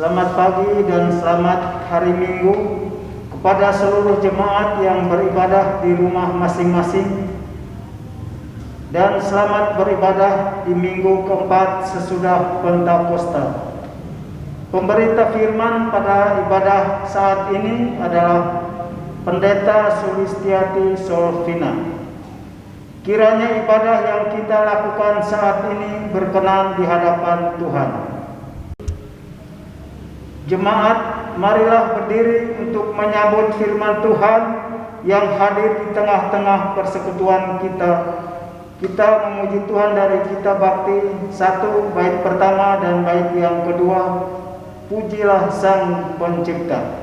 Selamat pagi dan selamat hari Minggu kepada seluruh jemaat yang beribadah di rumah masing-masing, dan selamat beribadah di minggu keempat sesudah Pentakosta. Pemberita firman pada ibadah saat ini adalah Pendeta Sulistiati Solvina. Kiranya ibadah yang kita lakukan saat ini berkenan di hadapan Tuhan. Jemaat, marilah berdiri untuk menyambut firman Tuhan yang hadir di tengah-tengah persekutuan kita. Kita memuji Tuhan dari kitab Bakti 1 bait pertama dan bait yang kedua. Pujilah Sang Pencipta.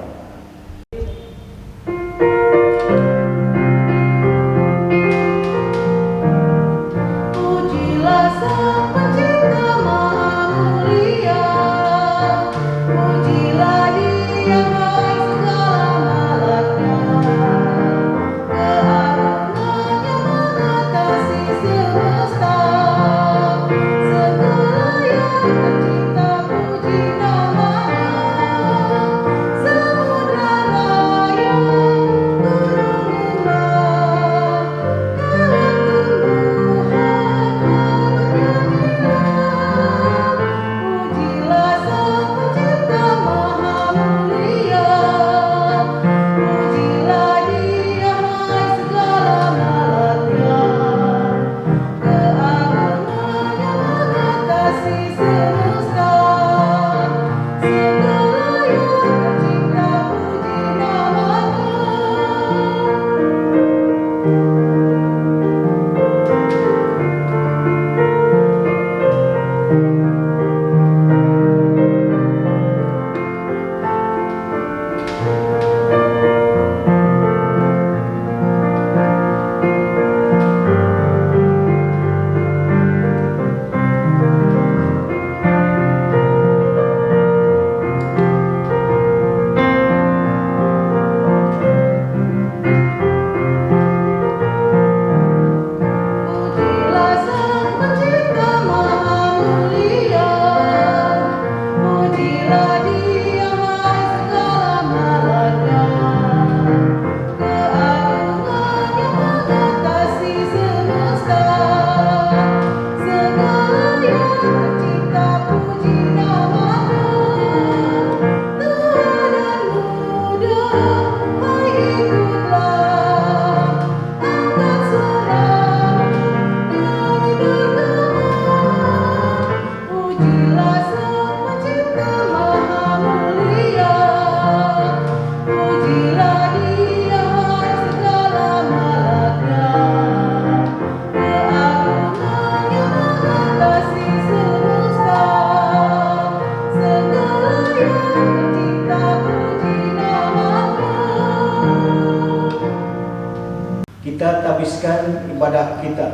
Kita tabiskan ibadah kita.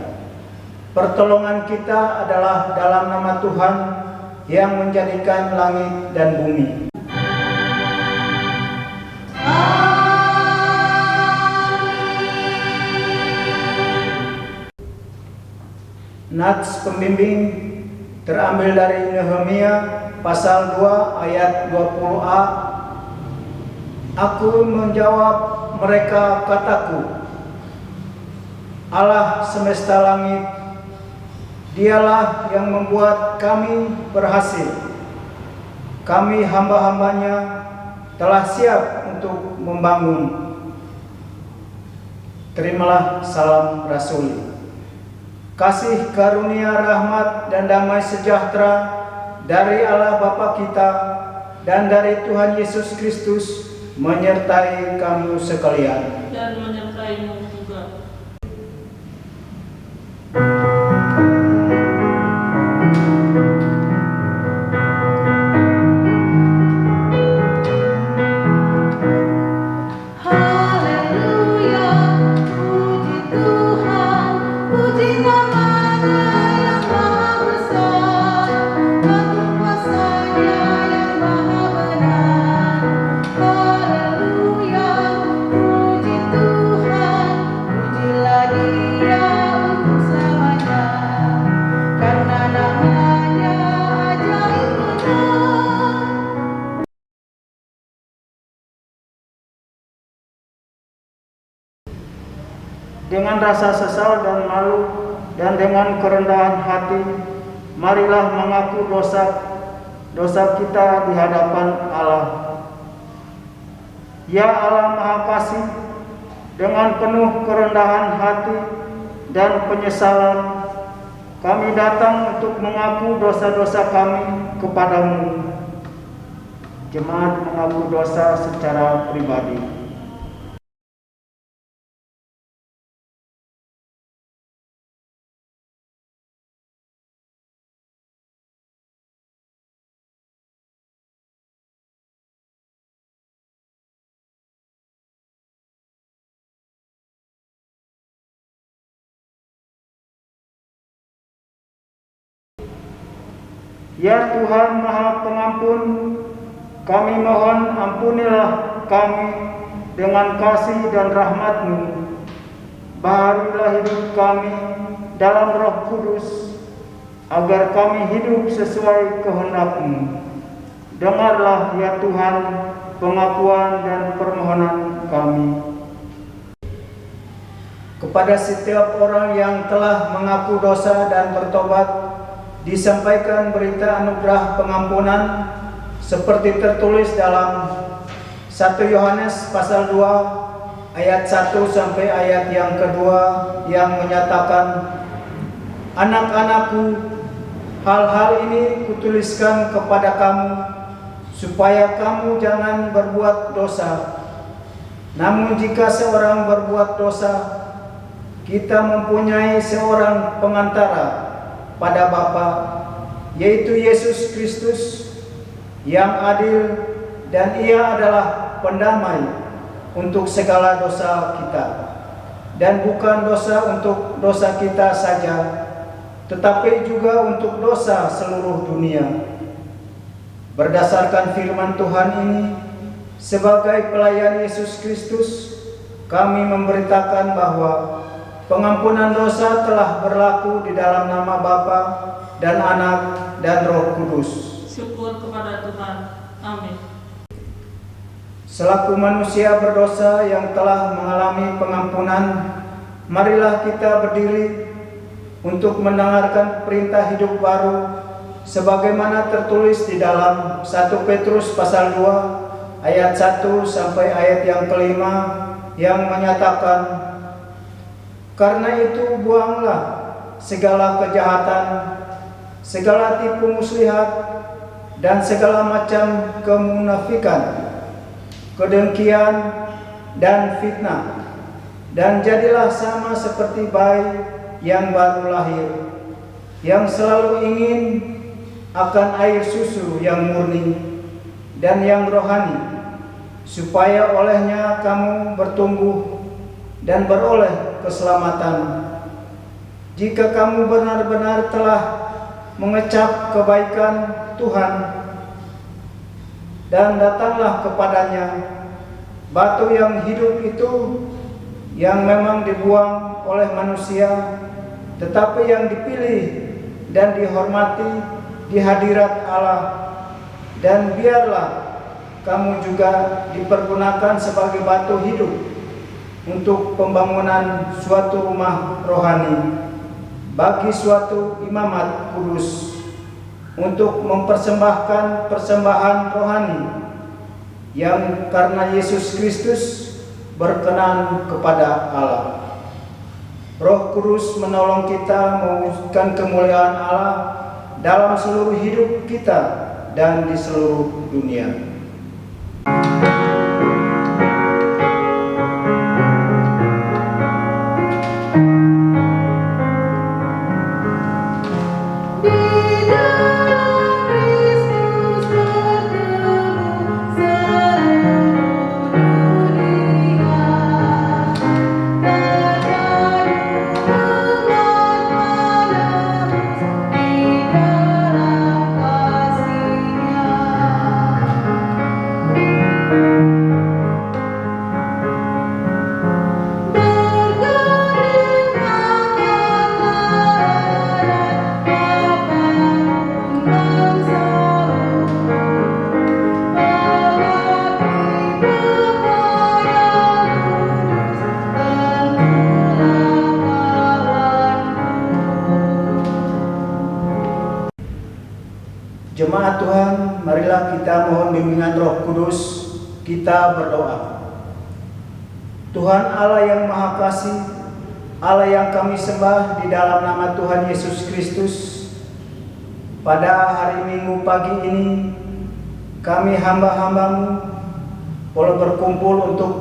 Pertolongan kita adalah dalam nama Tuhan yang menjadikan langit dan bumi. Nats pembimbing terambil dari Nehemia pasal 2 ayat 20a. Aku menjawab mereka, kataku, Allah semesta langit, Dialah yang membuat kami berhasil. Kami hamba-hambanya telah siap untuk membangun. Terimalah salam rasuli. Kasih karunia, rahmat dan damai sejahtera dari Allah Bapa kita dan dari Tuhan Yesus Kristus menyertai kamu sekalian. Dan menyertaimu juga. Haleluya, puji Tuhan. dengan rasa sesal dan malu dan dengan kerendahan hati, marilah mengaku dosa kita di hadapan Allah. Ya Allah Maha Kasih, dengan penuh kerendahan hati dan penyesalan, kami datang untuk mengaku dosa-dosa kami kepadamu. Jemaat mengaku dosa secara pribadi. Ya Tuhan Maha Pengampun, kami mohon ampunilah kami dengan kasih dan rahmat-Mu. Baharilah hidup kami dalam Roh Kudus, agar kami hidup sesuai kehendak-Mu. Dengarlah ya Tuhan pengakuan dan permohonan kami. Kepada setiap orang yang telah mengaku dosa dan bertobat, disampaikan berita anugerah pengampunan seperti tertulis dalam 1 Yohanes pasal 2 ayat 1 sampai ayat yang kedua, yang menyatakan, "Anak-anakku, hal-hal ini kutuliskan kepada kamu supaya kamu jangan berbuat dosa. Namun jika seorang berbuat dosa, kita mempunyai seorang pengantara pada Bapa, yaitu Yesus Kristus, yang adil, dan Ia adalah pendamai untuk segala dosa kita, dan bukan dosa untuk dosa kita saja, tetapi juga untuk dosa seluruh dunia." Berdasarkan firman Tuhan ini, sebagai pelayan Yesus Kristus, kami memberitakan bahwa pengampunan dosa telah berlaku di dalam nama Bapa dan Anak dan Roh Kudus. Syukur kepada Tuhan. Amin. Selaku manusia berdosa yang telah mengalami pengampunan, marilah kita berdiri untuk mendengarkan perintah hidup baru sebagaimana tertulis di dalam 1 Petrus pasal 2 ayat 1 sampai ayat yang kelima, yang menyatakan, "Karena itu buanglah segala kejahatan, segala tipu muslihat, dan segala macam kemunafikan, kedengkian, dan fitnah, dan jadilah sama seperti bayi yang baru lahir, yang selalu ingin akan air susu yang murni dan yang rohani, supaya olehnya kamu bertumbuh dan beroleh keselamatan. Jika kamu benar-benar telah mengecap kebaikan Tuhan, dan datanglah kepadanya, batu yang hidup itu, yang memang dibuang oleh manusia, tetapi yang dipilih dan dihormati di hadirat Allah, dan biarlah kamu juga dipergunakan sebagai batu hidup untuk pembangunan suatu rumah rohani bagi suatu imamat kudus, untuk mempersembahkan persembahan rohani yang karena Yesus Kristus berkenan kepada Allah. Roh Kudus menolong kita mewujudkan kemuliaan Allah dalam seluruh hidup kita dan di seluruh dunia. Jemaat Tuhan, marilah kita mohon bimbingan Roh Kudus. Kita berdoa. Tuhan Allah yang Maha Kasih, Allah yang kami sembah di dalam nama Tuhan Yesus Kristus, pada hari Minggu pagi ini kami hamba-hamba-Mu boleh berkumpul untuk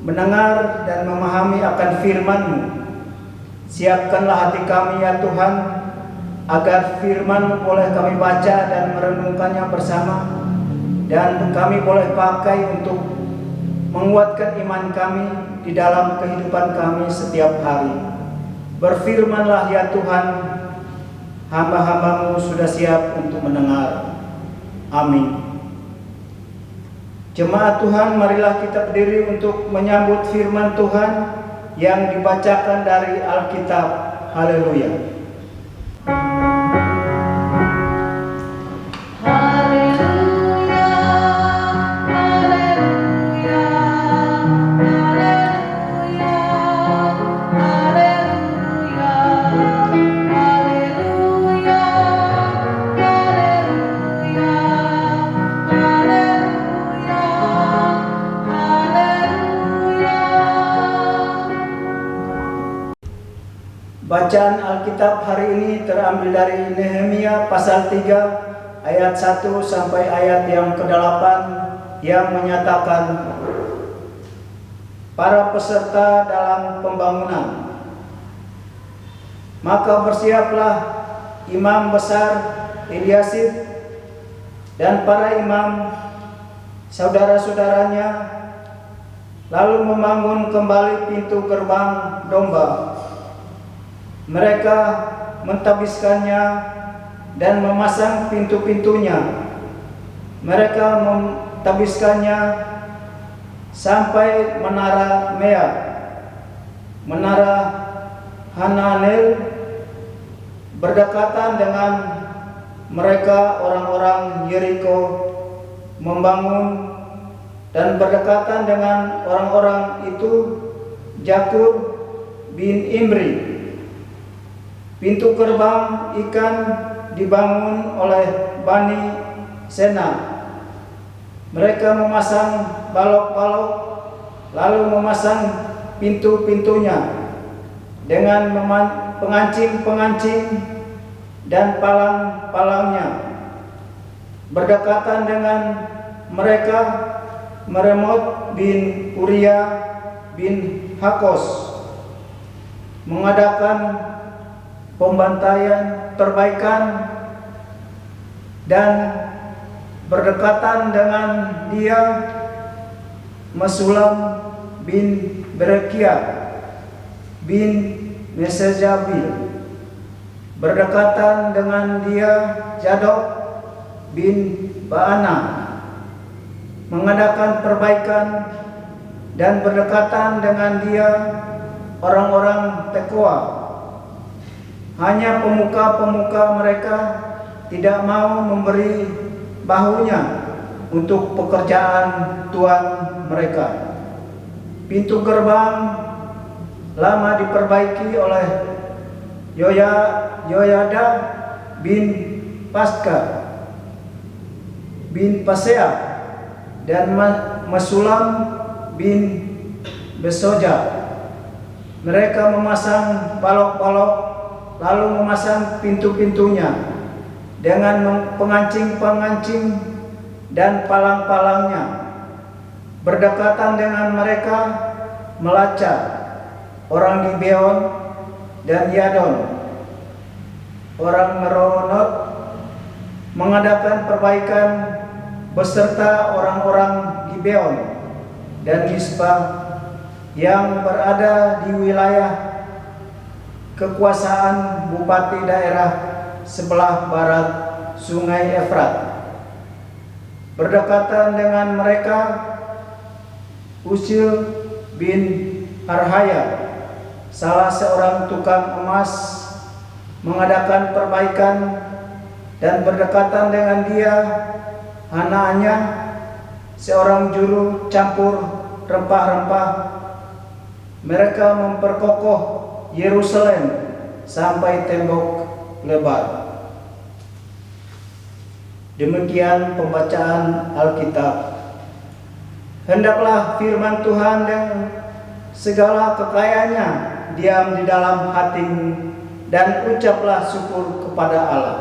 mendengar dan memahami akan firman-Mu. Siapkanlah hati kami ya Tuhan, agar firman boleh kami baca dan merenungkannya bersama, dan kami boleh pakai untuk menguatkan iman kami di dalam kehidupan kami setiap hari. Berfirmanlah ya Tuhan, hamba-hamba-Mu sudah siap untuk mendengar. Amin. Jemaat Tuhan, marilah kita berdiri untuk menyambut firman Tuhan yang dibacakan dari Alkitab. Haleluya. Bacaan Alkitab hari ini terambil dari Nehemia pasal 3 ayat 1 sampai ayat yang ke-8 yang menyatakan para peserta dalam pembangunan. Maka bersiaplah imam besar Eliasib dan para imam saudara-saudaranya, lalu membangun kembali pintu gerbang domba. Mereka mentabiskannya dan memasang pintu-pintunya. Mereka mentabiskannya sampai menara Mea, menara Hananel, berdekatan dengan mereka orang-orang Yeriko membangun, dan berdekatan dengan orang-orang itu Jakur bin Imri. Pintu gerbang ikan dibangun oleh Bani Sena. Mereka memasang balok-balok, lalu memasang pintu-pintunya dengan pengancing-pengancing dan palang-palangnya. Berdekatan dengan mereka Meremot bin Uria bin Hakos mengadakan pembantaian perbaikan, dan berdekatan dengan dia Mesulam bin Berekia bin Mesezabil. Berdekatan dengan dia Zadok bin Baana mengadakan perbaikan, dan berdekatan dengan dia orang-orang Tekoa. Hanya pemuka-pemuka mereka tidak mau memberi bahunya untuk pekerjaan tuan mereka. Pintu gerbang lama diperbaiki oleh Yoyada bin Paska bin Pasea dan Mesulam bin Besoja. Mereka memasang balok-balok, lalu memasang pintu-pintunya dengan pengancing-pengancing dan palang-palangnya. Berdekatan dengan mereka Melaca, orang Gibeon, dan Yadon, orang Meronot, mengadakan perbaikan beserta orang-orang Gibeon dan Mispa yang berada di wilayah kekuasaan bupati daerah sebelah barat Sungai Efrat. Berdekatan dengan mereka Usil bin Harhaya, salah seorang tukang emas, mengadakan perbaikan, dan berdekatan dengan dia Hananya, seorang juru campur rempah-rempah. Mereka memperkokoh Yerusalem sampai tembok lebar. Demikian pembacaan Alkitab. Hendaklah firman Tuhan dan segala kekayaannya diam di dalam hatimu, dan ucaplah syukur kepada Allah.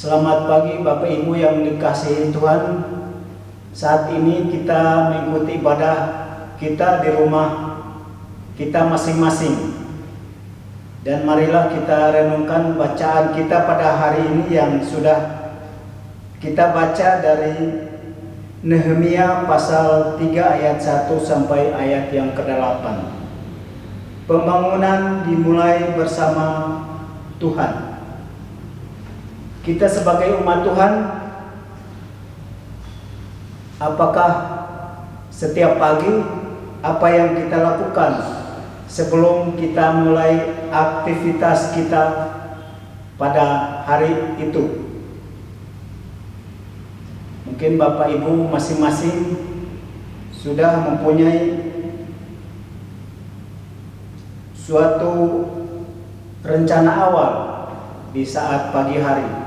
Selamat pagi Bapak Ibu yang dikasihi Tuhan. Saat ini kita mengikuti ibadah kita di rumah kita masing-masing. Dan marilah kita renungkan bacaan kita pada hari ini yang sudah kita baca dari Nehemia pasal 3 ayat 1 sampai ayat yang ke-8. Pembangunan dimulai bersama Tuhan. Kita sebagai umat Tuhan, apakah setiap pagi apa yang kita lakukan sebelum kita mulai aktivitas kita pada hari itu? Mungkin Bapak Ibu masing-masing sudah mempunyai suatu rencana awal di saat pagi hari.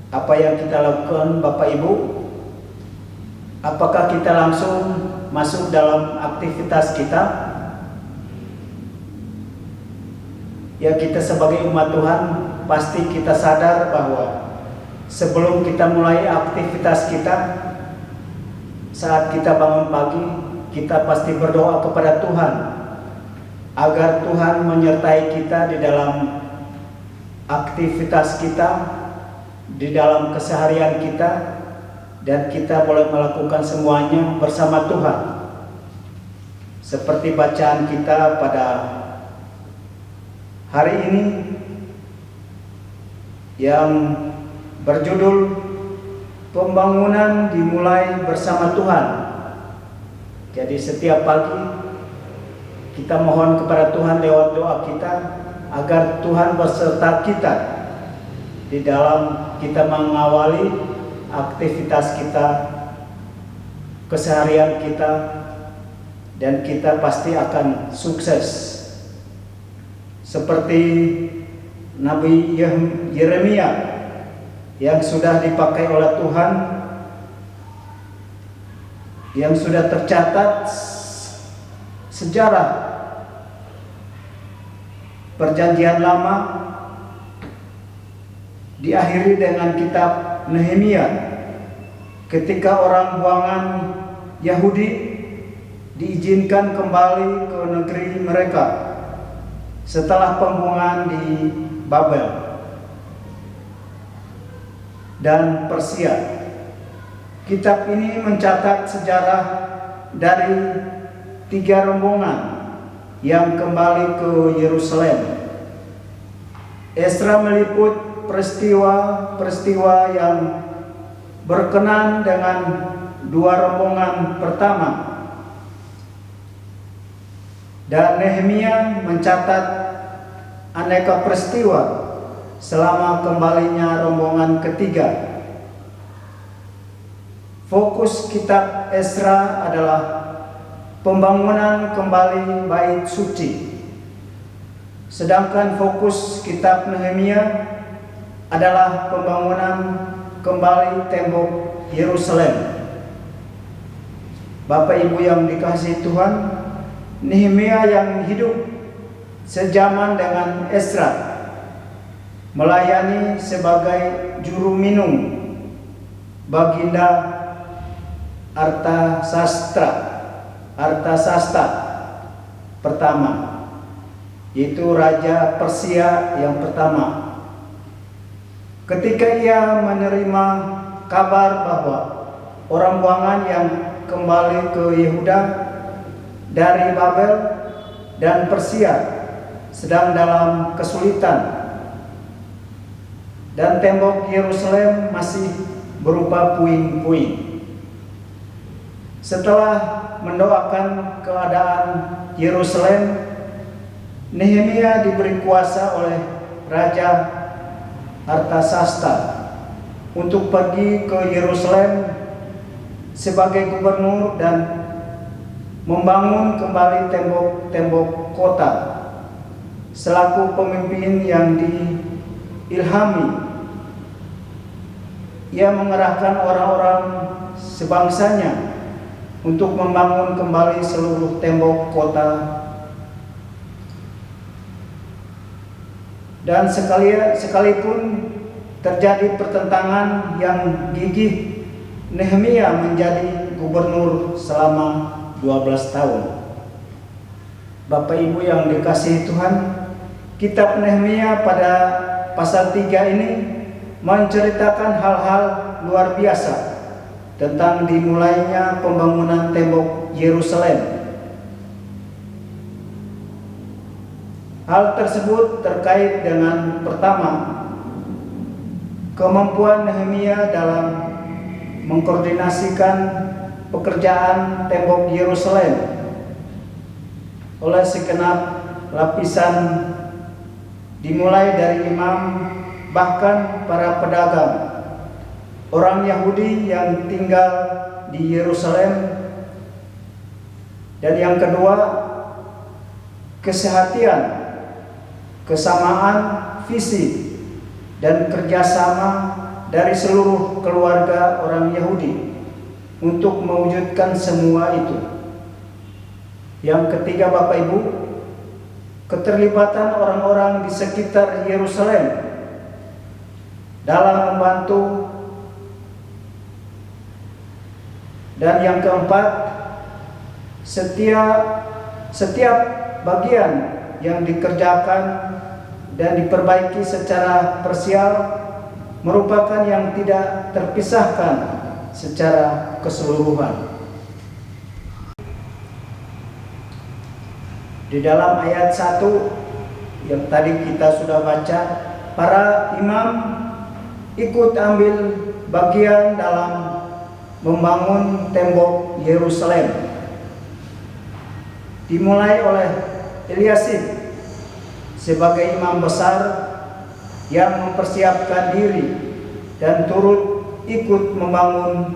Apa yang kita lakukan Bapak Ibu? Apakah kita langsung masuk dalam aktivitas kita? Ya, kita sebagai umat Tuhan pasti kita sadar bahwa sebelum kita mulai aktivitas kita, saat kita bangun pagi, kita pasti berdoa kepada Tuhan agar Tuhan menyertai kita di dalam aktivitas kita, di dalam keseharian kita, dan kita boleh melakukan semuanya bersama Tuhan. Seperti bacaan kita pada hari ini yang berjudul Pembangunan Dimulai Bersama Tuhan. Jadi setiap pagi kita mohon kepada Tuhan lewat doa kita agar Tuhan berserta kita di dalam kita mengawali aktivitas kita, keseharian kita, dan kita pasti akan sukses. Seperti Nabi Yeremia yang sudah dipakai oleh Tuhan, yang sudah tercatat sejarah Perjanjian Lama, diakhiri dengan kitab Nehemia ketika orang buangan Yahudi diizinkan kembali ke negeri mereka setelah pembuangan di Babel dan Persia. Kitab ini mencatat sejarah dari 3 rombongan yang kembali ke Yerusalem. Esra meliput peristiwa-peristiwa yang berkenan dengan 2 rombongan pertama, dan Nehemia mencatat aneka peristiwa selama kembalinya rombongan ketiga. Fokus kitab Esra adalah pembangunan kembali bait suci, sedangkan fokus kitab Nehemia adalah pembangunan kembali tembok Yerusalem. Bapak Ibu yang dikasihi Tuhan, Nehemia yang hidup sejaman dengan Esra melayani sebagai juru minum Baginda Artasasta pertama, yaitu Raja Persia yang pertama. Ketika ia menerima kabar bahwa orang buangan yang kembali ke Yehuda dari Babel dan Persia sedang dalam kesulitan, dan tembok Yerusalem masih berupa puing-puing. Setelah mendoakan keadaan Yerusalem, Nehemia diberi kuasa oleh Raja Artasasta untuk pergi ke Yerusalem sebagai gubernur dan membangun kembali tembok-tembok kota. Selaku pemimpin yang diilhami, ia mengerahkan orang-orang sebangsanya untuk membangun kembali seluruh tembok kota. Dan sekalipun terjadi pertentangan yang gigih, Nehemia menjadi gubernur selama 12 tahun. Bapak Ibu yang dikasihi Tuhan, kitab Nehemia pada pasal 3 ini menceritakan hal-hal luar biasa tentang dimulainya pembangunan tembok Yerusalem. Hal tersebut terkait dengan pertama, kemampuan Nehemia dalam mengkoordinasikan pekerjaan tembok Yerusalem oleh segenap lapisan, dimulai dari imam, bahkan para pedagang, orang Yahudi yang tinggal di Yerusalem. Dan yang kedua, kesehatian, kesamaan visi dan kerjasama dari seluruh keluarga orang Yahudi untuk mewujudkan semua itu. Yang ketiga, Bapak Ibu, keterlibatan orang-orang di sekitar Yerusalem dalam membantu. Dan yang keempat, setiap bagian yang dikerjakan dan diperbaiki secara parsial merupakan yang tidak terpisahkan secara keseluruhan. Di dalam ayat 1 yang tadi kita sudah baca, para imam ikut ambil bagian dalam membangun tembok Yerusalem. Dimulai oleh Eliasib sebagai imam besar yang mempersiapkan diri dan turut ikut membangun.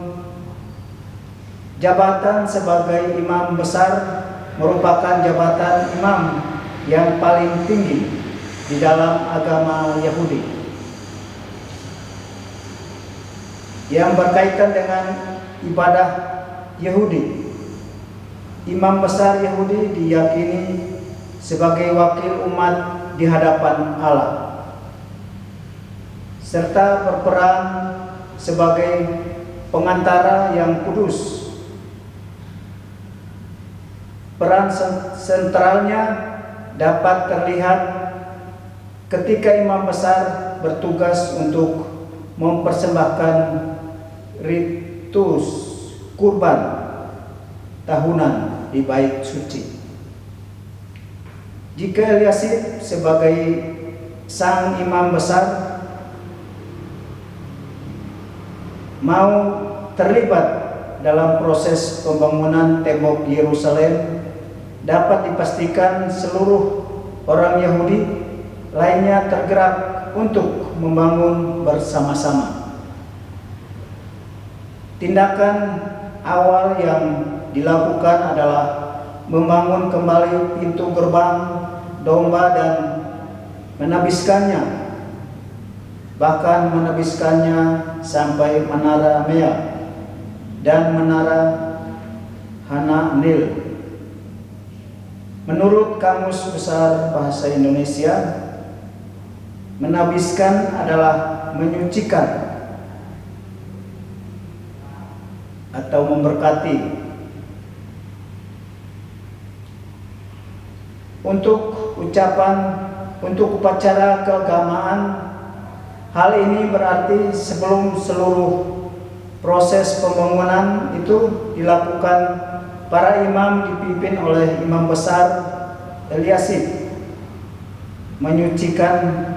Jabatan sebagai imam besar merupakan jabatan imam yang paling tinggi di dalam agama Yahudi, yang berkaitan dengan ibadah Yahudi. Imam besar Yahudi diyakini sebagai wakil umat di hadapan Allah, serta berperan sebagai pengantara yang kudus. Peran sentralnya dapat terlihat ketika imam besar bertugas untuk mempersembahkan ritus kurban tahunan di bait suci. Jika Eliasib sebagai sang imam besar mau terlibat dalam proses pembangunan tembok Yerusalem, dapat dipastikan seluruh orang Yahudi lainnya tergerak untuk membangun bersama-sama. Tindakan awal yang dilakukan adalah membangun kembali pintu gerbang domba dan menabiskannya, bahkan menabiskannya sampai menara Mea dan menara Hananil. Menurut Kamus Besar Bahasa Indonesia, menabiskan adalah menyucikan atau memberkati. Untuk upacara keagamaan, hal ini berarti sebelum seluruh proses pembangunan itu dilakukan, para imam dipimpin oleh imam besar Eliasib menyucikan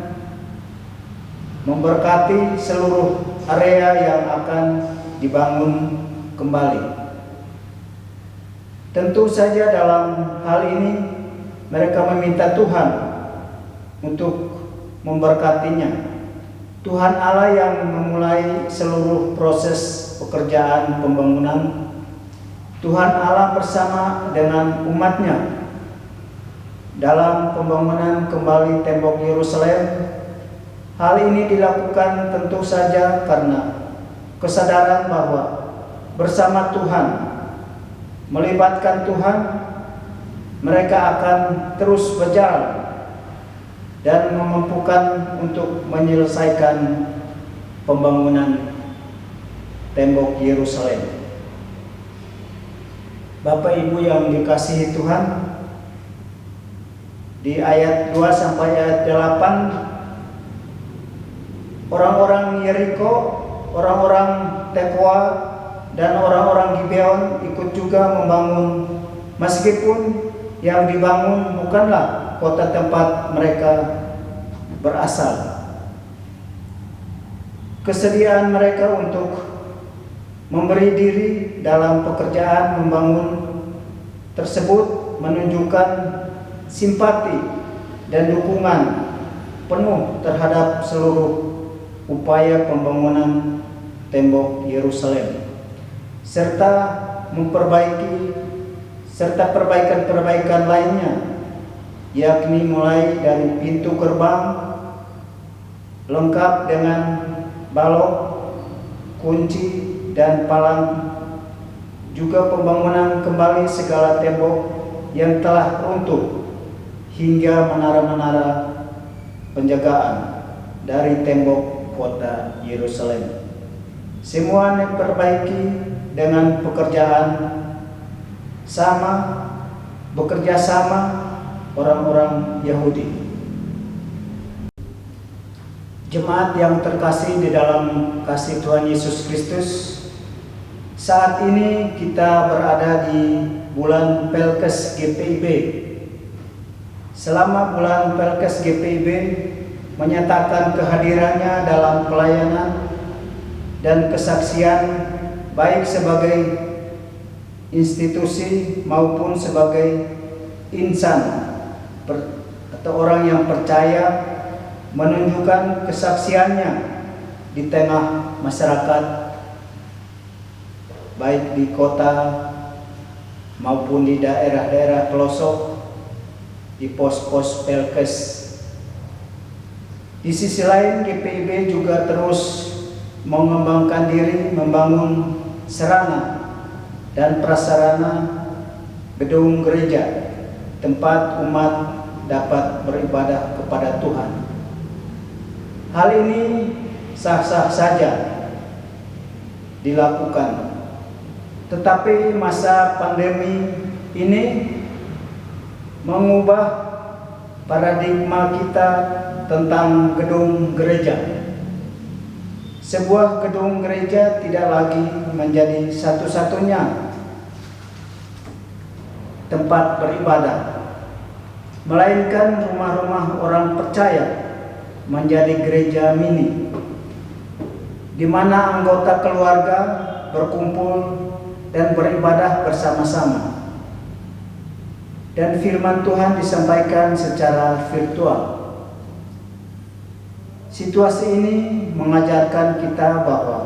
memberkati seluruh area yang akan dibangun kembali. Tentu saja dalam hal ini mereka meminta Tuhan untuk memberkatinya. Tuhan Allah yang memulai seluruh proses pekerjaan pembangunan. Tuhan Allah bersama dengan umatnya dalam pembangunan kembali tembok Yerusalem. Hal ini dilakukan tentu saja karena kesadaran bahwa bersama Tuhan, melibatkan Tuhan, mereka akan terus berjalan dan memampukan untuk menyelesaikan pembangunan tembok Yerusalem. Bapak Ibu yang dikasihi Tuhan, di ayat 2 sampai ayat 8, orang-orang Yeriko, orang-orang Tekoa, dan orang-orang Gibeon ikut juga membangun, meskipun yang dibangun bukanlah kota tempat mereka berasal. Kesediaan mereka untuk memberi diri dalam pekerjaan membangun tersebut menunjukkan simpati dan dukungan penuh terhadap seluruh upaya pembangunan tembok Yerusalem, serta perbaikan-perbaikan lainnya, yakni mulai dari pintu gerbang lengkap dengan balok, kunci, dan palang, juga pembangunan kembali segala tembok yang telah runtuh hingga menara-menara penjagaan dari tembok kota Yerusalem. Semua diperbaiki dengan bekerja sama orang-orang Yahudi. Jemaat yang terkasih di dalam kasih Tuhan Yesus Kristus, saat ini kita berada di bulan Pelkes GPIB. Selama bulan Pelkes GPIB menyatakan kehadirannya dalam pelayanan dan kesaksian, baik sebagai institusi maupun sebagai insan atau orang yang percaya, menunjukkan kesaksiannya di tengah masyarakat, baik di kota maupun di daerah-daerah pelosok, di pos-pos Pelkes. Di sisi lain, GPIB juga terus mengembangkan diri membangun sarana dan prasarana gedung gereja, tempat umat dapat beribadah kepada Tuhan. Hal ini sah-sah saja dilakukan, tetapi masa pandemi ini mengubah paradigma kita tentang gedung gereja. Sebuah gedung gereja tidak lagi menjadi satu-satunya tempat beribadah, melainkan rumah-rumah orang percaya menjadi gereja mini, di mana anggota keluarga berkumpul dan beribadah bersama-sama, dan firman Tuhan disampaikan secara virtual. Situasi ini mengajarkan kita bahwa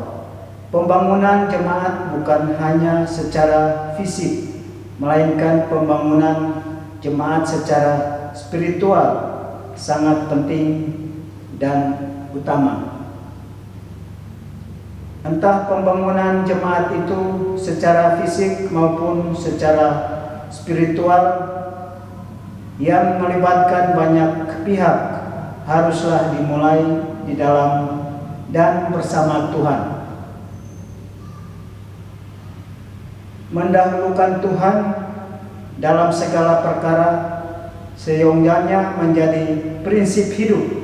pembangunan jemaat bukan hanya secara fisik, melainkan pembangunan jemaat secara spiritual sangat penting dan utama. Entah pembangunan jemaat itu secara fisik maupun secara spiritual yang melibatkan banyak pihak, haruslah dimulai di dalam dan bersama Tuhan. Mendahulukan Tuhan dalam segala perkara seyogyanya menjadi prinsip hidup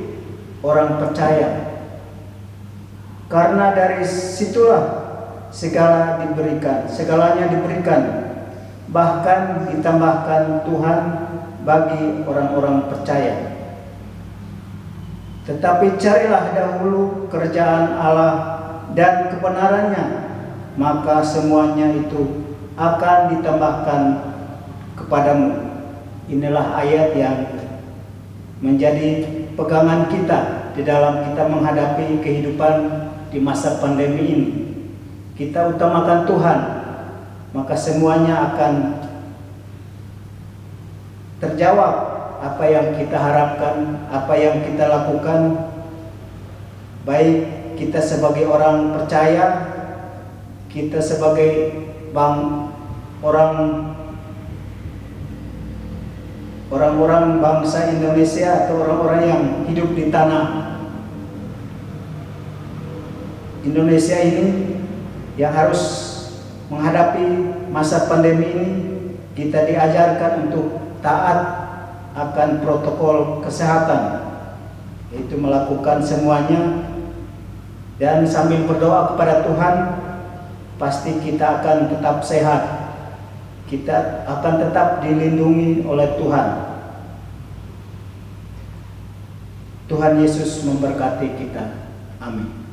orang percaya. Karena dari situlah segalanya diberikan, bahkan ditambahkan Tuhan bagi orang-orang percaya. Tetapi carilah dahulu kerajaan Allah dan kebenarannya, maka semuanya itu akan ditambahkan kepadamu. Inilah ayat yang menjadi pegangan kita di dalam kita menghadapi kehidupan di masa pandemi ini. Kita utamakan Tuhan, maka semuanya akan terjawab. Apa yang kita harapkan, apa yang kita lakukan, baik kita sebagai orang percaya, kita sebagai orang-orang bangsa Indonesia atau orang-orang yang hidup di tanah Indonesia ini yang harus menghadapi masa pandemi ini, kita diajarkan untuk taat akan protokol kesehatan, yaitu melakukan semuanya dan sambil berdoa kepada Tuhan, pasti kita akan tetap sehat, kita akan tetap dilindungi oleh Tuhan. Tuhan Yesus memberkati kita. Amin.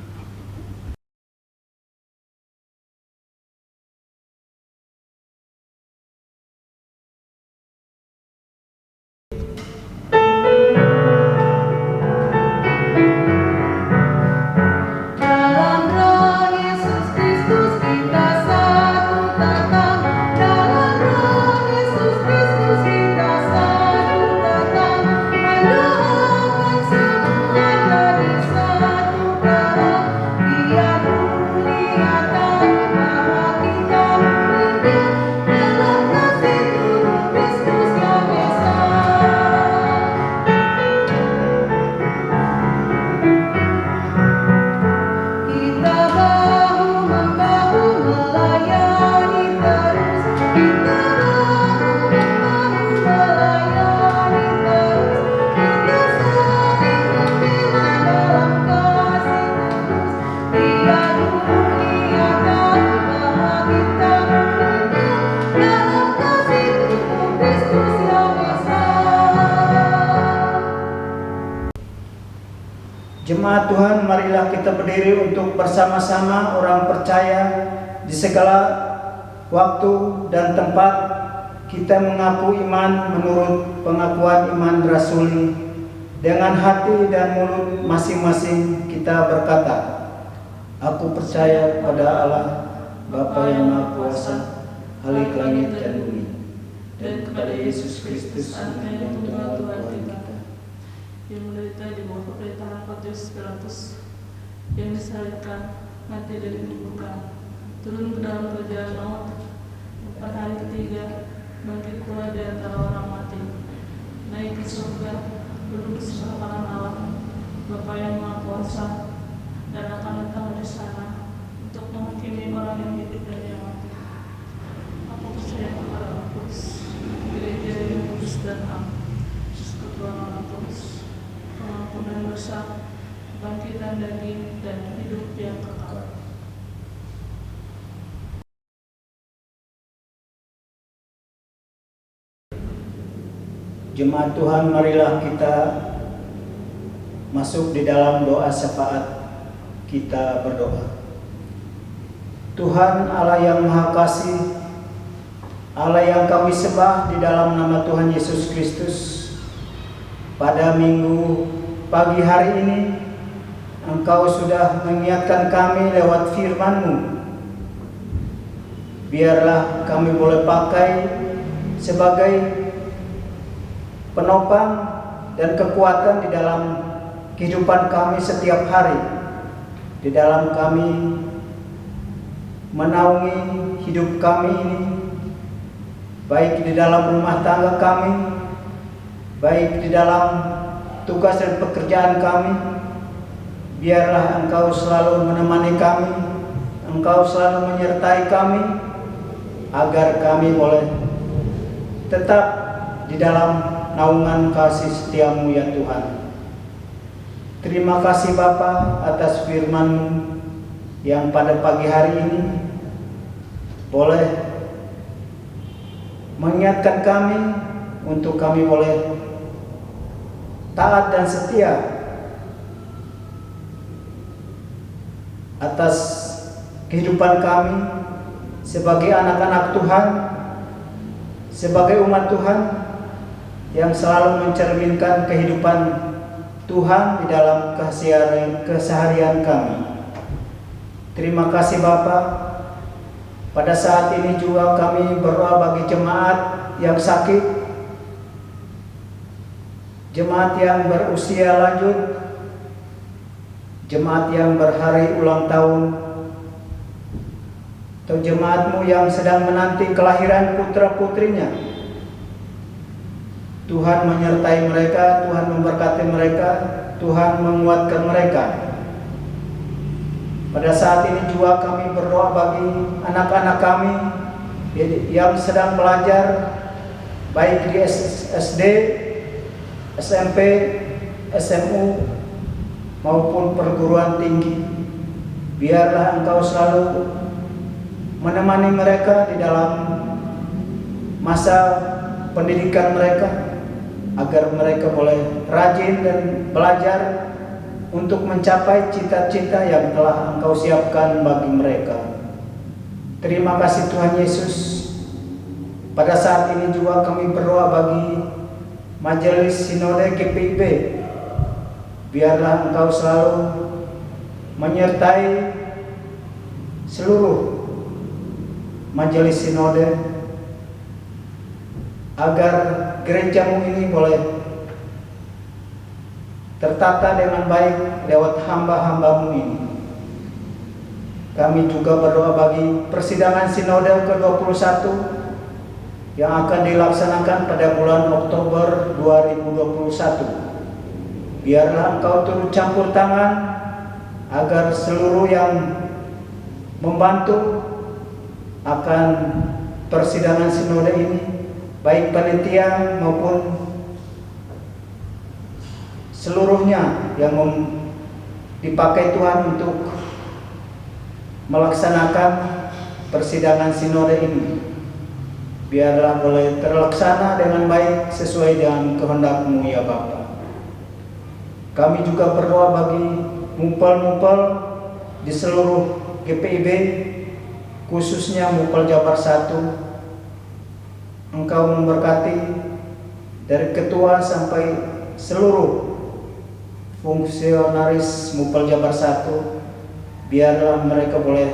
Jemaat Tuhan, marilah kita berdiri untuk bersama-sama orang percaya di segala waktu dan tempat kita mengaku iman menurut pengakuan iman rasuli. Dengan hati dan mulut masing-masing kita berkata, aku percaya pada Allah, Bapa yang Maha Kuasa, Khalik langit dan bumi, dan kepada Yesus Kristus yang Tuhan kita, yang menderita di bawah pemerintahan Pontius Pilatus, yang disalibkan, mati dan dikuburkan, turun ke dalam kerajaan maut, pada hari ketiga bangkit pula di antara orang mati, naik ke surga, duduk di sebelah kanan Allah, Bapa yang Maha Kuasa, dan akan datang di sana untuk menghakimi orang yang hidup dan yang mati. Aku percaya kepada Roh Kudus, gereja yang kudus dan am, persekutuan orang kudus, pengampunan dosa, kebangkitan daging, dan hidup yang kekal. Jemaat Tuhan, marilah kita masuk di dalam doa syafaat. Kita berdoa. Tuhan Allah yang Maha Kasih, Allah yang kami sembah di dalam nama Tuhan Yesus Kristus, pada minggu pagi hari ini Engkau sudah mengingatkan kami lewat firman-Mu. Biarlah kami boleh pakai sebagai penopang dan kekuatan di dalam kehidupan kami setiap hari, di dalam kami menaungi hidup kami ini, baik di dalam rumah tangga kami, baik di dalam tugas dan pekerjaan kami. Biarlah Engkau selalu menemani kami, Engkau selalu menyertai kami, agar kami boleh tetap di dalam naungan kasih setia-Mu ya Tuhan. Terima kasih Bapa atas firman-Mu yang pada pagi hari ini boleh mengingatkan kami untuk kami boleh taat dan setia atas kehidupan kami sebagai anak-anak Tuhan, sebagai umat Tuhan yang selalu mencerminkan kehidupan Tuhan di dalam keseharian kami. Terima kasih Bapa. Pada saat ini juga kami berdoa bagi jemaat yang sakit, jemaat yang berusia lanjut, jemaat yang berhari ulang tahun, atau jemaatmu yang sedang menanti kelahiran putra-putrinya. Tuhan menyertai mereka, Tuhan memberkati mereka, Tuhan menguatkan mereka. Pada saat ini juga kami berdoa bagi anak-anak kami yang sedang belajar baik di SD, SMP, SMU maupun perguruan tinggi. Biarlah Engkau selalu menemani mereka di dalam masa pendidikan mereka, agar mereka boleh rajin dan belajar untuk mencapai cita-cita yang telah Engkau siapkan bagi mereka. Terima kasih Tuhan Yesus. Pada saat ini juga kami berdoa bagi Majelis Sinode GPIB. Biarlah Engkau selalu menyertai seluruh Majelis Sinode, agar gerejamu ini boleh tertata dengan baik lewat hamba-hambamu ini. Kami juga berdoa bagi persidangan Sinode ke-21 yang akan dilaksanakan pada bulan Oktober 2021. Biarlah Engkau turut campur tangan agar seluruh yang membantu akan persidangan Sinode ini, baik panitia maupun seluruhnya yang dipakai Tuhan untuk melaksanakan persidangan Sinode ini, biarlah boleh terlaksana dengan baik sesuai dengan kehendak-Mu ya Bapa. Kami juga berdoa bagi mumpal-mumpal di seluruh GPIB, khususnya Mumpal Jabar 1. Engkau memberkati dari ketua sampai seluruh fungsionaris Mumpal Jabar 1, biarlah mereka boleh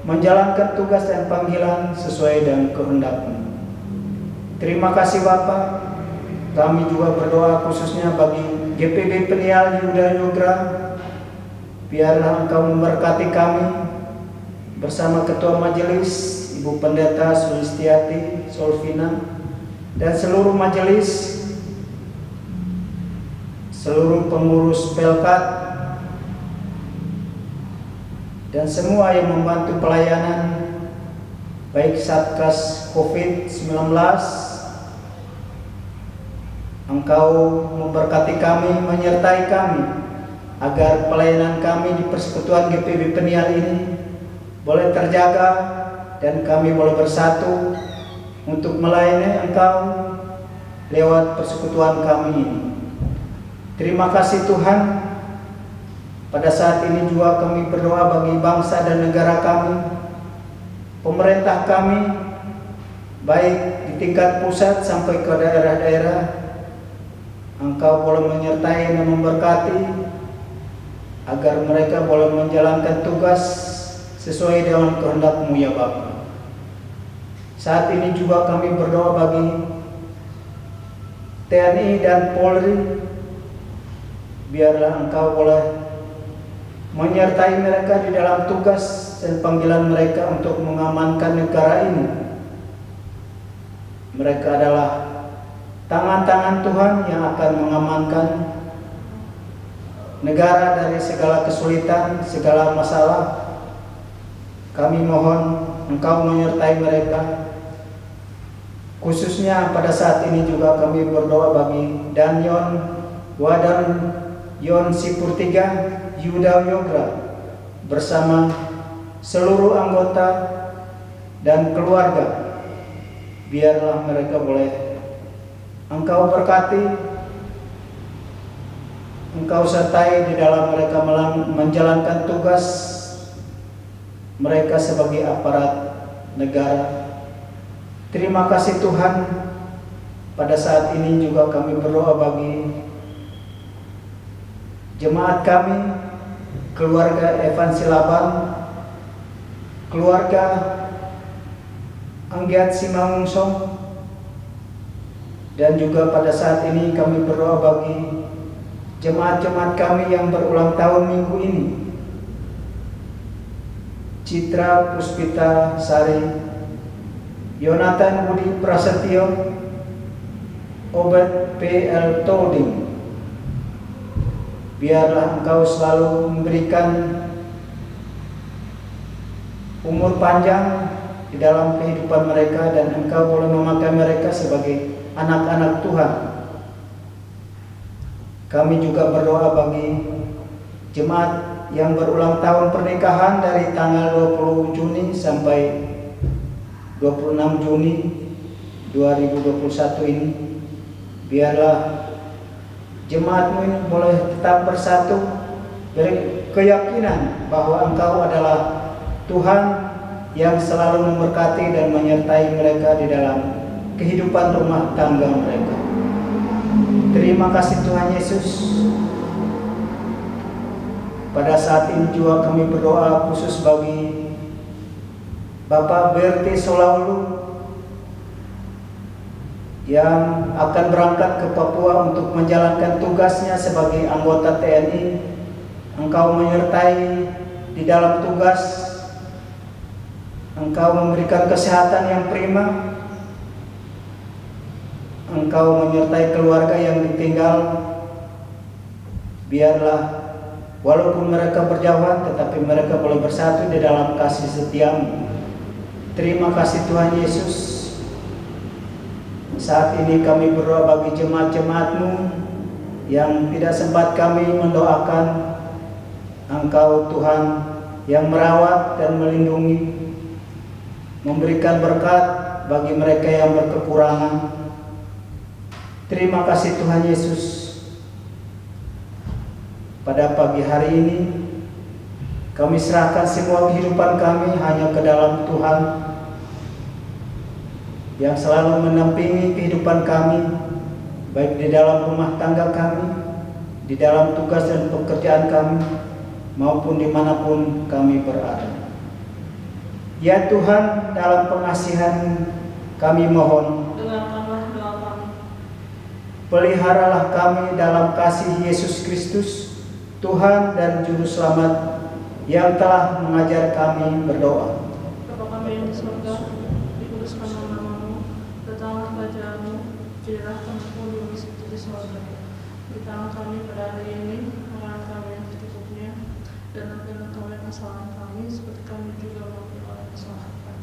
menjalankan tugas dan panggilan sesuai dengan kehendak-Mu. Terima kasih Bapa. Kami juga berdoa khususnya bagi GPB Penial Yuda Yogra. Biarlah Engkau memberkati kami bersama Ketua Majelis Ibu Pendeta Sulistiati Solvina dan seluruh majelis, seluruh pengurus Pelkat, dan semua yang membantu pelayanan baik Satgas COVID-19. Engkau memberkati kami, menyertai kami, agar pelayanan kami di Persekutuan GPIB Penial ini boleh terjaga dan kami boleh bersatu untuk melayani Engkau lewat persekutuan kami ini. Terima kasih Tuhan. Pada saat ini juga kami berdoa bagi bangsa dan negara kami, pemerintah kami, baik di tingkat pusat sampai ke daerah-daerah. Engkau boleh menyertai dan memberkati agar mereka boleh menjalankan tugas sesuai dengan kehendak-Mu ya Bapa. Saat ini juga kami berdoa bagi TNI dan Polri. Biarlah Engkau boleh menyertai mereka di dalam tugas dan panggilan mereka untuk mengamankan negara ini. Mereka adalah tangan-tangan Tuhan yang akan mengamankan negara dari segala kesulitan, segala masalah. Kami mohon Engkau menyertai mereka. Khususnya pada saat ini juga kami berdoa bagi Danyon Wadan Yon Sipurtiga Yuda Yogra bersama seluruh anggota dan keluarga. Biarlah mereka boleh Engkau berkati, Engkau sertai di dalam mereka menjalankan tugas mereka sebagai aparat negara. Terima kasih Tuhan, pada saat ini juga kami berdoa bagi jemaat kami, keluarga Evan Silaban, keluarga Anggiat Simangungsong, dan juga pada saat ini kami berdoa bagi jemaat-jemaat kami yang berulang tahun minggu ini. Citra Puspita Sari, Yonatan Budi Prasetyo, Obed P.L. Tolding. Biarlah Engkau selalu memberikan umur panjang di dalam kehidupan mereka, dan Engkau boleh memakai mereka sebagai anak-anak Tuhan. Kami juga berdoa bagi jemaat yang berulang tahun pernikahan dari tanggal 20 Juni sampai 26 Juni 2021 ini. Biarlah jemaatmu ini boleh tetap bersatu dari keyakinan bahwa Engkau adalah Tuhan yang selalu memberkati dan menyertai mereka di dalam kehidupan rumah tangga mereka. Terima kasih Tuhan Yesus. Pada saat ini juga kami berdoa khusus bagi Bapak Berti Solaulu yang akan berangkat ke Papua untuk menjalankan tugasnya sebagai anggota TNI. Engkau menyertai di dalam tugas, Engkau memberikan kesehatan yang prima, Engkau menyertai keluarga yang ditinggal. Biarlah walaupun mereka berjauhan, tetapi mereka boleh bersatu di dalam kasih setiamu. Terima kasih Tuhan Yesus. Saat ini kami berdoa bagi jemaat-jemaat-Mu yang tidak sempat kami mendoakan. Engkau Tuhan yang merawat dan melindungi, memberikan berkat bagi mereka yang berkekurangan. Terima kasih Tuhan Yesus. Pada pagi hari ini kami serahkan semua kehidupan kami hanya ke dalam Tuhan yang selalu menampingi kehidupan kami, baik di dalam rumah tangga kami, di dalam tugas dan pekerjaan kami, maupun dimanapun kami berada. Ya Tuhan, dalam pengasihan kami mohon, dengarkanlah doa kami. peliharalah kami dalam kasih Yesus Kristus, Tuhan dan Juru Selamat yang telah mengajar kami berdoa. Bapa kami yang di surga, dikuduskan nama-Mu, datanglah kerajaanmu, jadilah kehendakmu di surga. Berikanlah kami pada hari ini makanan kami yang secukupnya, dan ampunilah kami kesalahan kami, seperti kami juga mengampuni orang yang salah kami.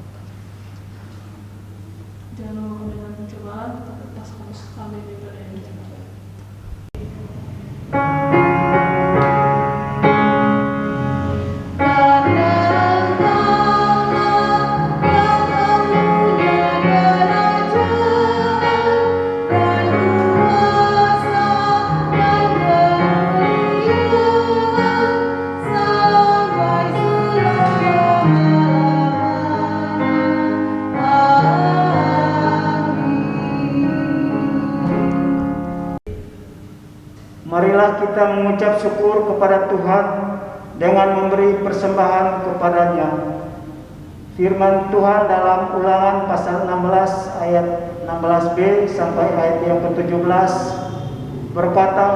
Jangan membawa kami dalam pencobaan, tetapi lepaskan kami daripada yang jahat. Marilah kita mengucap syukur kepada Tuhan dengan memberi persembahan kepada-Nya. Firman Tuhan dalam Ulangan pasal 16 ayat 16b sampai ayat yang ke-17 berkata,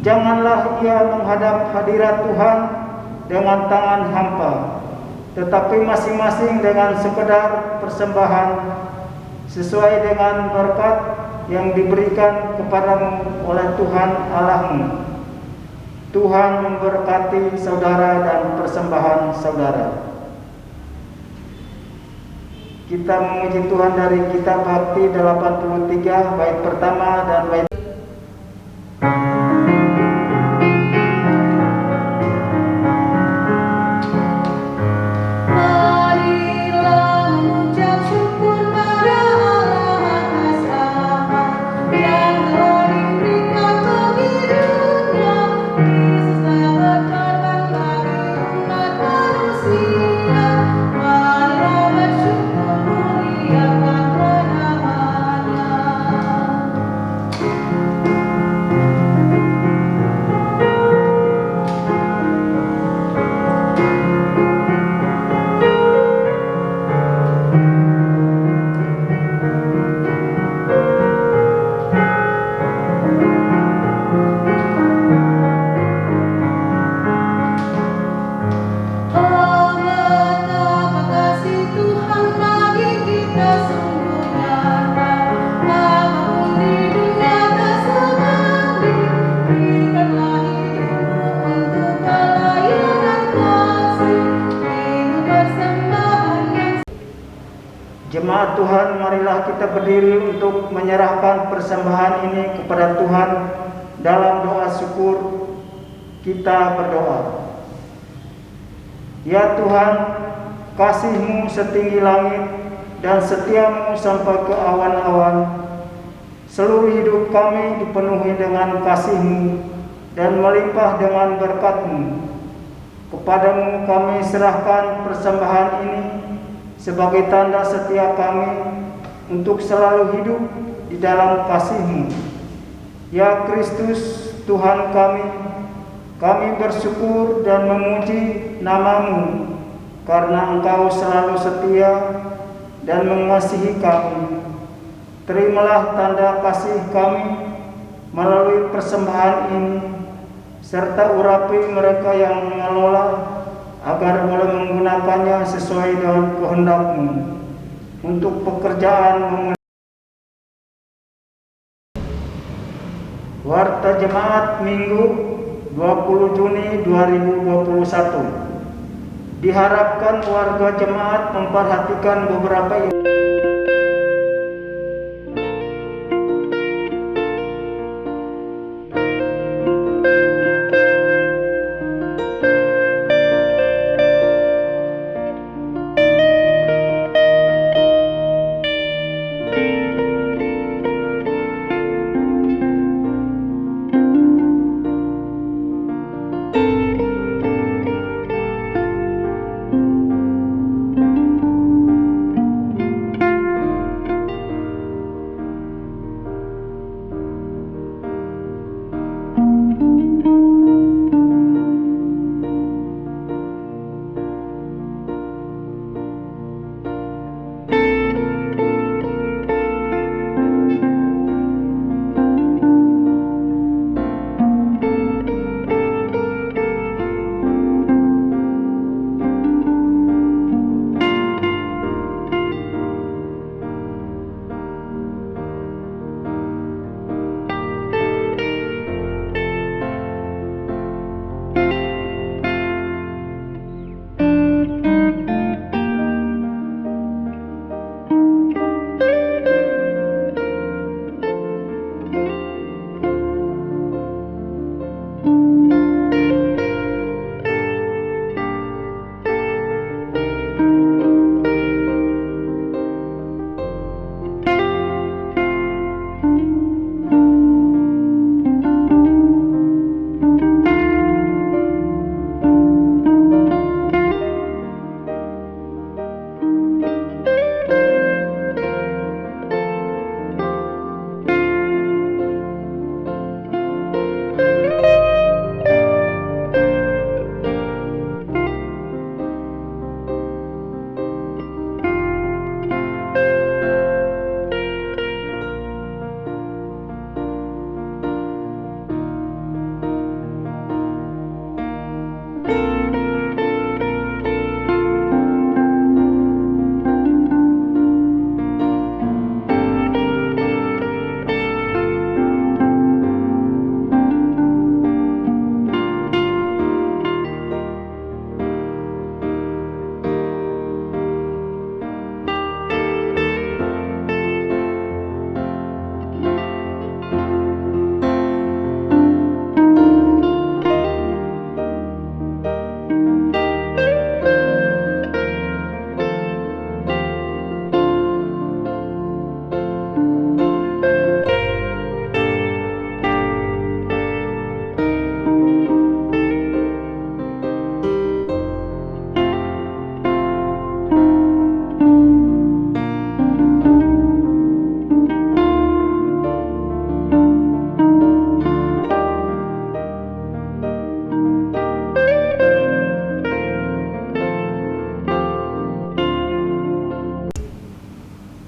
"Janganlah ia menghadap hadirat Tuhan dengan tangan hampa, tetapi masing-masing dengan sekedar persembahan sesuai dengan berkat yang diberikan kepadamu oleh Tuhan Allahmu." Tuhan memberkati saudara dan persembahan saudara. Kita memuji Tuhan dari kitab Bakti 83 bait pertama dan bait Manusia Jemaat Tuhan, marilah kita berdiri untuk menyerahkan persembahan ini kepada Tuhan. Dalam doa syukur kita berdoa. Ya Tuhan, kasih-Mu setinggi langit dan setia-Mu sampai ke awan-awan. Seluruh hidup kami dipenuhi dengan kasih-Mu dan melimpah dengan berkat-Mu. Kepadamu kami serahkan persembahan ini sebagai tanda setia kami untuk selalu hidup di dalam kasih-Mu. Ya Kristus, Tuhan kami bersyukur dan memuji nama-Mu karena Engkau selalu setia dan mengasihi kami. Terimalah tanda kasih kami melalui persembahan ini, serta urapi mereka yang mengelola agar boleh menggunakannya sesuai dengan kehendak-Mu untuk pekerjaan Warta Jemaat Minggu 20 Juni 2021. Diharapkan warga jemaat memperhatikan beberapa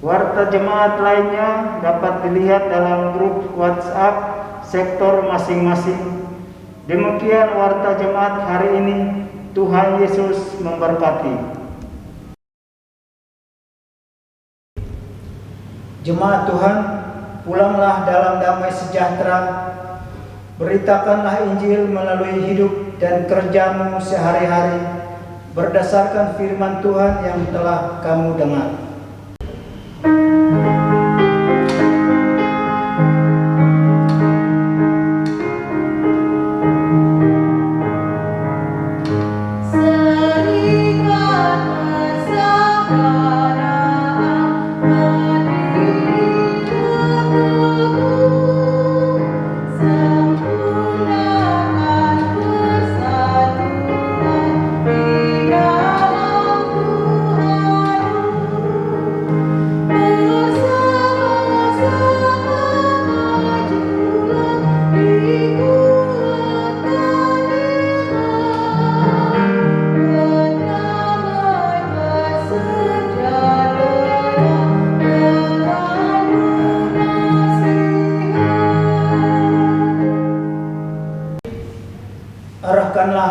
Warta jemaat lainnya dapat dilihat dalam grup WhatsApp sektor masing-masing. Demikian warta jemaat hari ini. Tuhan Yesus memberkati. Jemaat Tuhan, pulanglah dalam damai sejahtera. Beritakanlah Injil melalui hidup dan kerjamu sehari-hari berdasarkan firman Tuhan yang telah kamu dengar.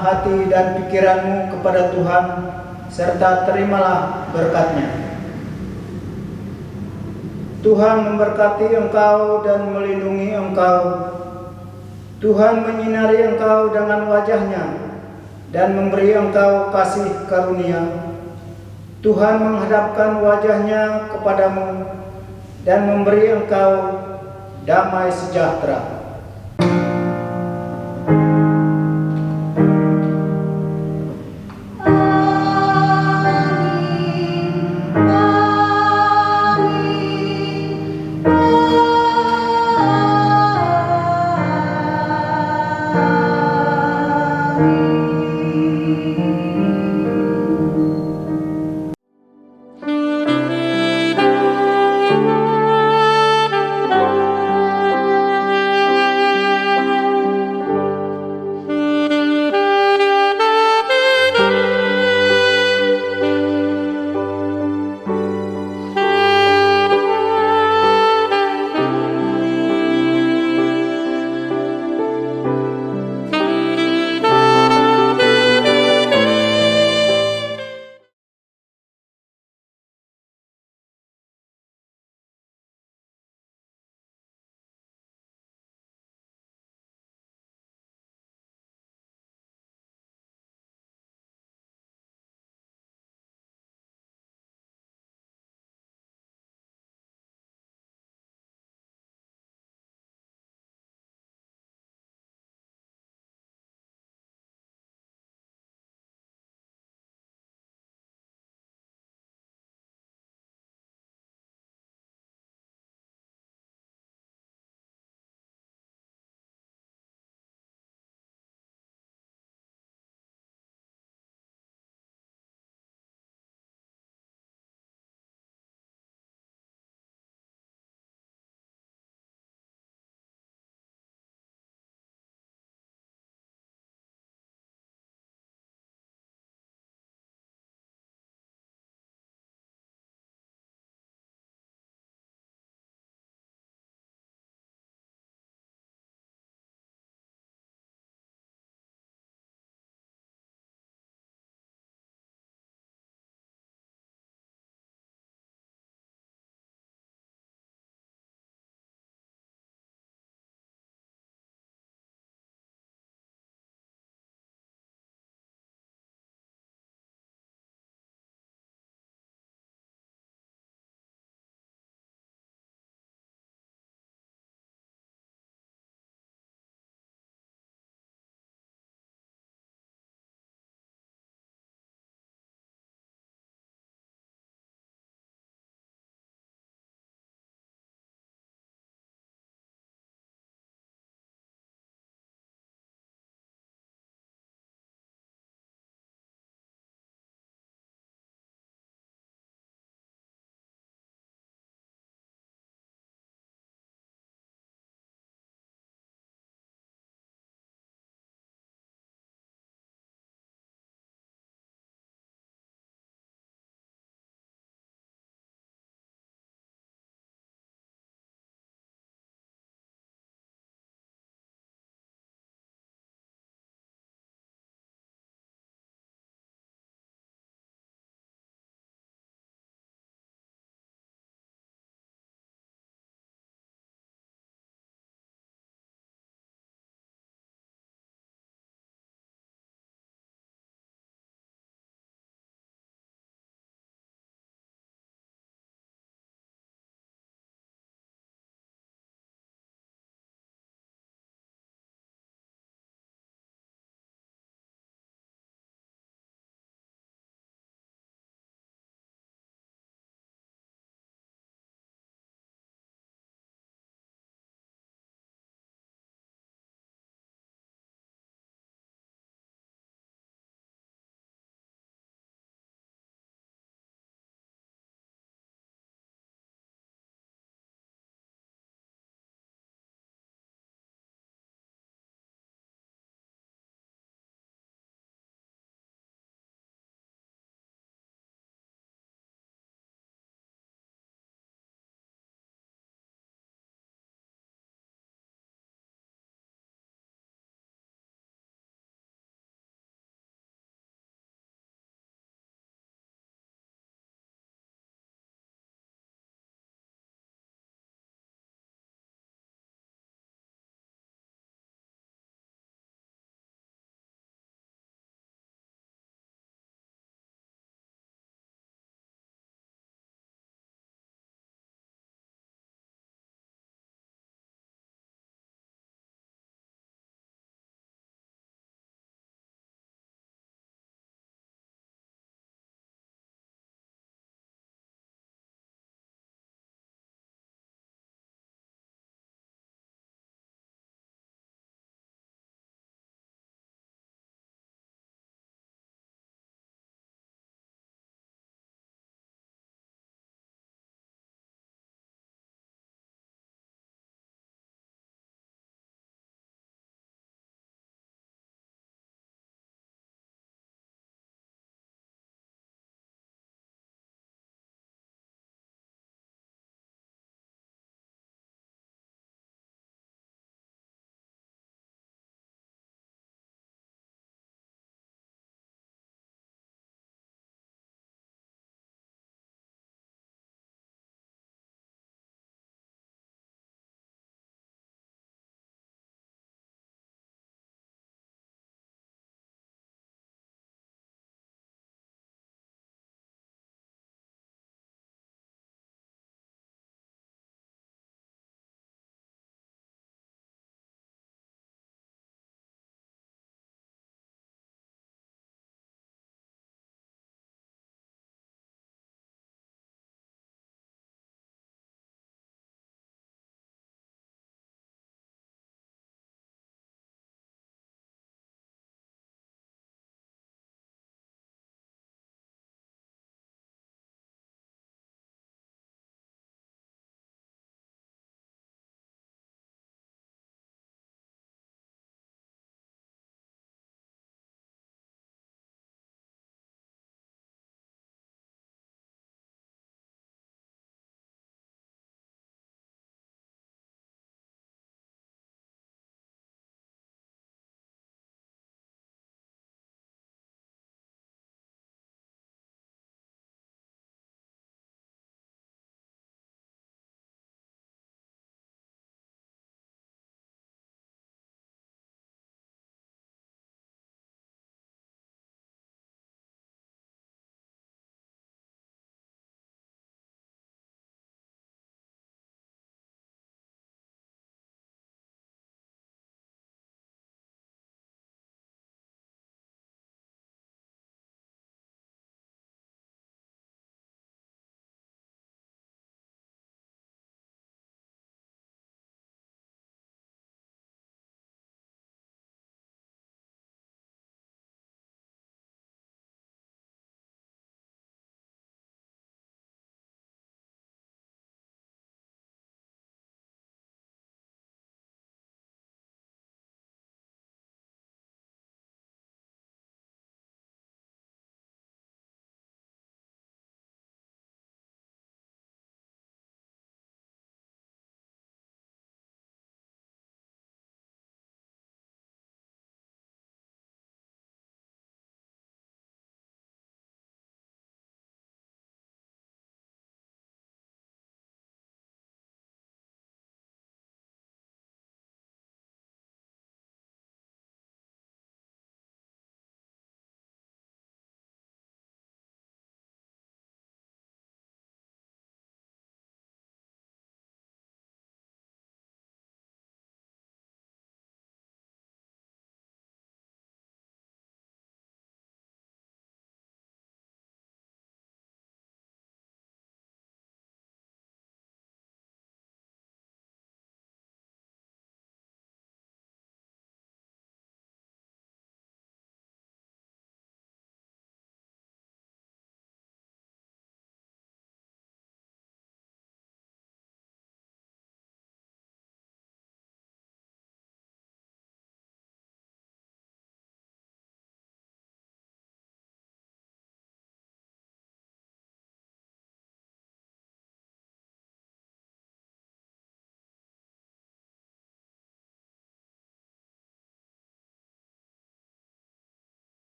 hati dan pikiranmu kepada Tuhan, serta terimalah berkat-Nya. Tuhan memberkati engkau dan melindungi engkau. Tuhan menyinari engkau dengan wajah-Nya dan memberi engkau kasih karunia. Tuhan menghadapkan wajah-Nya kepadamu dan memberi engkau damai sejahtera.